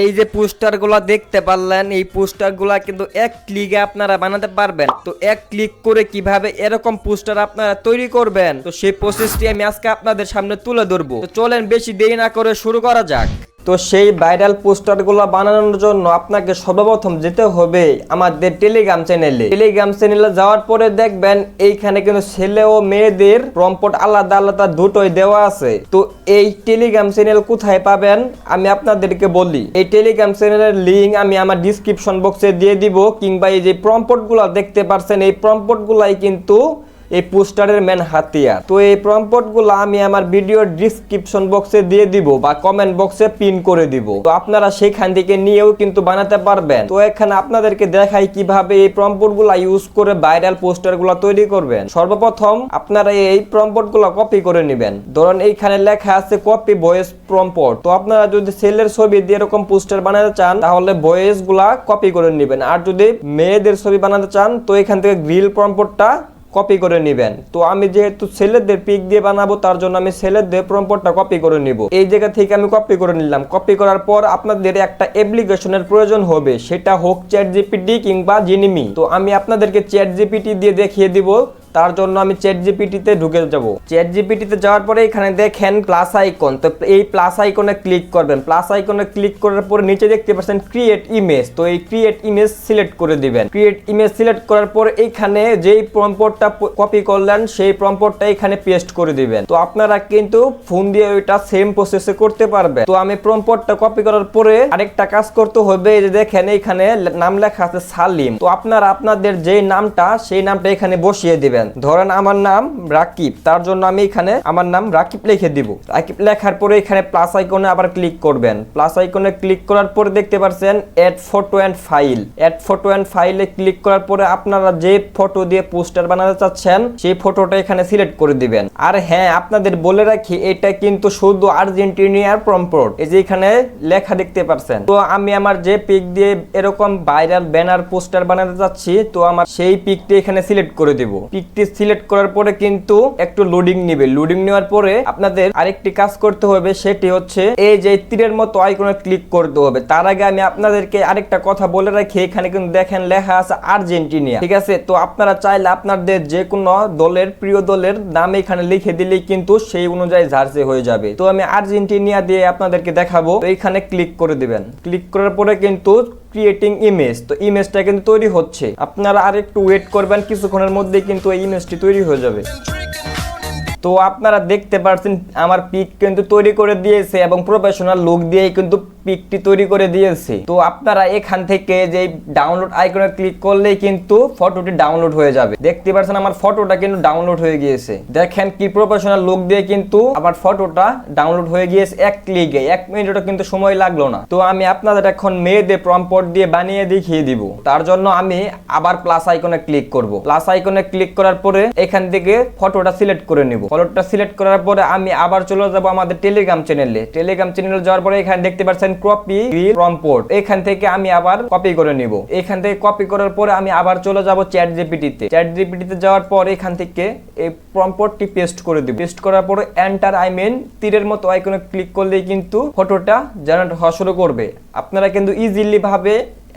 এই যে পোস্টারগুলো দেখতে পারলেন, এই পোস্টারগুলো কিন্তু এক ক্লিকে আপনারা বানাতে পারবেন। তো এক ক্লিক করে কিভাবে এরকম পোস্টার আপনারা তৈরি করবেন, তো সেই প্রসেসটি আমি আজকে আপনাদের সামনে তুলে ধরবো। তো চলেন বেশি দেরি না করে শুরু করা যাক। তো সেই ভাইরাল পোস্টারগুলো বানানোর জন্য আপনাকে সর্বপ্রথম যেতে হবে আমাদের টেলিগ্রাম চ্যানেলে। টেলিগ্রাম চ্যানেলে যাওয়ার পরে দেখবেন এইখানে কিন্তু ছেলে ও মেয়েদের প্রম্পট আলাদা আলাদা দুটোই দেওয়া আছে। তো এই টেলিগ্রাম চ্যানেল কোথায় পাবেন আমি আপনাদেরকে বলি। এই টেলিগ্রাম চ্যানেলের লিঙ্ক আমি আমার ডিসক্রিপশন বক্সে দিয়ে দিব, কিংবা এই যে প্রম্পটগুলো দেখতে পাচ্ছেন, এই প্রম্পটগুলাই কিন্তু এই পোস্টারের মেন হাতিয়ার। তো এই প্রম্পটগুলো আমি আমার ভিডিওর ডিসক্রিপশন বক্সে দিয়ে দিব বা কমেন্ট বক্সে পিন করে দিব। তো আপনারা সেখান থেকে নিয়েও কিন্তু বানাতে পারবেন। তো এখানে আপনাদেরকে দেখাই কিভাবে এই প্রম্পটগুলো ইউজ করে ভাইরাল পোস্টারগুলো তৈরি করবেন। সর্বপ্রথম আপনারা এই প্রম্পটগুলো কপি করে নেবেন। ধরুন এইখানে লেখা আছে কপি ভয়েস প্রম্পট। তো আপনারা যদি ছেলের ছবি দিয়ে এরকম পোস্টার বানাতে চান তাহলে ভয়েস গুলা কপি করে নেবেন, আর যদি মেয়েদের ছবি বানাতে চান তো এখান থেকে গ্রিল প্রম্পটটা কপি করে নেবেন। তো আমি যেহেতু ছেলেদের পিক দিয়ে বানাবো তার জন্য আমি ছেলেদের প্রম্পটটা কপি করে নিব। এই জায়গা থেকে আমি কপি করে নিলাম। কপি করার পর আপনাদের একটা অ্যাপ্লিকেশনের প্রয়োজন হবে, সেটা হোক চ্যাট জিপিটি কিংবা জিনিমি। তো আমি আপনাদেরকে চ্যাট জিপিটি দিয়ে দেখিয়ে দিব। তার জন্য আমি চ্যাট জিপিটিতে ঢুকে যাব। চ্যাট জিপিটিতে যাওয়ার পরে এখানে দেখেন প্লাস আইকন। তো এই প্লাস আইকনে ক্লিক করবেন। প্লাস আইকনে ক্লিক করার পরে নিচে দেখতে পাচ্ছেন ক্রিয়েট ইমেজ। তো এই ক্রিয়েট ইমেজ সিলেক্ট করে দিবেন। ক্রিয়েট ইমেজ সিলেক্ট করার পর এইখানে যেই প্রম্পটটা কপি করলেন সেই প্রম্পটটা এখানে পেস্ট করে দিবেন। তো আপনারা কিন্তু ফোন দিয়ে ওইটা সেম প্রসেসে করতে পারবেন। তো আমি প্রম্পটটা কপি করার পরে আরেকটা কাজ করতে হবে। এই যে দেখেন এইখানে নাম লেখা আছে সালিম। তো আপনারা আপনাদের যেই নামটা সেই নামটা এখানে বসিয়ে দিবেন। ধরেন আমার নাম রাকিব, তার জন্য আমি এখানে আমার নাম রাকিব লিখে দিব। রাকিব লেখার পরে এখানে প্লাস আইকনে আবার ক্লিক করবেন। প্লাস আইকনে ক্লিক করার পরে দেখতে পাচ্ছেন add photo and file. Add photo and ফাইলে ক্লিক করার পরে আপনারা যে ফটো দিয়ে পোস্টার বানাতে চাচ্ছেন সেই ফটোটা এখানে সিলেক্ট করে দিবেন। আর হ্যাঁ, আপনাদের বলে রাখি এটা কিন্তু শুধু আর্জেন্টিনার প্রম্পট। এই যে এখানে লেখা দেখতে পাচ্ছেন। তো আমি আমার যে পিক দিয়ে এরকম ভাইরাল ব্যানার পোস্টার বানাতে চাচ্ছি, তো আমার সেই পিকটি এখানে সিলেক্ট করে দিব। পিকটি সিলেক্ট করার পরে কিন্তু একটু লোডিং নেবে। লোডিং নেওয়ার পরে আপনাদের আরেকটি কাজ করতে হবে, সেটি হচ্ছে এই যে তীরের মতো আইকনে ক্লিক করতে হবে। তার আগে আমি আপনাদেরকে আরেকটা কথা বলে রাখি, এখানে কিন্তু দেখেন লেখা আছে আর্জেন্টিনা, ঠিক আছে? তো আপনারা চাইলে আপনাদের যে কোনো দলের প্রিয় দলের নাম এখানে লিখে দিলেই কিন্তু সেই অনুযায়ী জার্সি হয়ে যাবে। তো আমি আর্জেন্টিনা দিয়ে আপনাদেরকে দেখাবো। তো এখানে ক্লিক করে দিবেন। ক্লিক করার পরে কিন্তু ক্রিয়েটিং ইমেজ, তো ইমেজটা কিন্তু তৈরি হচ্ছে। আপনারা আর একটু ওয়েট করবেন, কিছুক্ষণের মধ্যে কিন্তু এই ইমেজটি তৈরি হয়ে যাবে। তো আপনারা দেখতে পাচ্ছেন আমার পিক কিন্তু তৈরি করে দিয়েছে এবং প্রফেশনাল লুক দিয়ে কিন্তু পিকটি তৈরি করে দিয়েছে। তো আপনারা এখান থেকে যে ডাউনলোড আইকনে ক্লিক করলেই কিন্তু ফটোটি ডাউনলোড হয়ে যাবে। দেখতে পাচ্ছেন আমার ফটোটা কিন্তু ডাউনলোড হয়ে গিয়েছে। দেখেন কি প্রফেশনাল লুক দিয়ে কিন্তু আমার ফটোটা ডাউনলোড হয়ে গিয়েছে এক ক্লিকে। 1 মিনিটও কিন্তু সময় লাগলো না। তো আমি আপনাদের এখন মেয়েদের প্রম্পট দিয়ে বানিয়ে দেখিয়ে দিব। তার জন্য আমি আবার প্লাস আইকনে ক্লিক করব। প্লাস আইকনে ক্লিক করার পরে এখান থেকে ফটোটা সিলেক্ট করে নিব। ফটোটা সিলেক্ট করার পরে আমি আবার চলে যাব আমাদের টেলিগ্রাম চ্যানেলে। টেলিগ্রাম চ্যানেলে যাওয়ার পরে এখানে দেখতে পাচ্ছেন কপি প্রম্পট। এখান থেকে আমি আবার কপি করে নিব। এখান থেকে কপি করার পরে আমি আবার চলে যাব চ্যাট জিপিটিতে। চ্যাট জিপিটিতে যাওয়ার পর এখান থেকে এই প্রম্পটটি পেস্ট করে দিব। পেস্ট করার পরে এন্টার তীরের মতো আইকনে ক্লিক করলেই কিন্তু ফটোটা জেনারেট হওয়া শুরু করবে। আপনারা কিন্তু ইজিলি ভাবে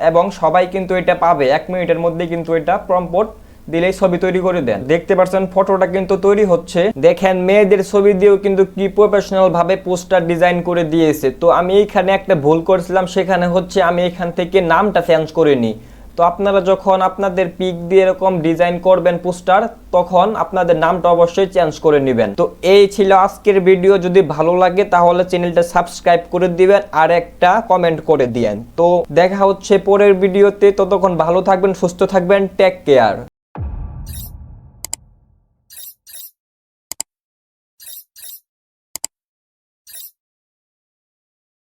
এবং সবাই কিন্তু এটা পাবে। 1 মিনিটের মধ্যে কিন্তু এটা প্রম্পট দিলেই ছবি তৈরি করে দেন। দেখতে পাচ্ছেন ফটোটা কিন্তু তৈরি হচ্ছে। দেখেন মেয়েদের ছবি দিয়েও কিন্তু কি প্রফেশনাল ভাবে পোস্টার ডিজাইন করে দিয়েছে। তো আমি এইখানে একটা ভুল করেছিলাম, সেখানে হচ্ছে আমি এখান থেকে নামটা চেঞ্জ করে নিই। তো আপনারা যখন আপনাদের পিক দিয়ে এরকম ডিজাইন করবেন পোস্টার, তখন আপনাদের নামটা অবশ্যই চেঞ্জ করে নেবেন। তো এই ছিল আজকের ভিডিও। যদি ভালো লাগে তাহলে চ্যানেলটা সাবস্ক্রাইব করে দিবেন আর একটা কমেন্ট করে দিয়েন। তো দেখা হচ্ছে পরের ভিডিওতে। ততক্ষণ ভালো থাকবেন, সুস্থ থাকবেন। Take care.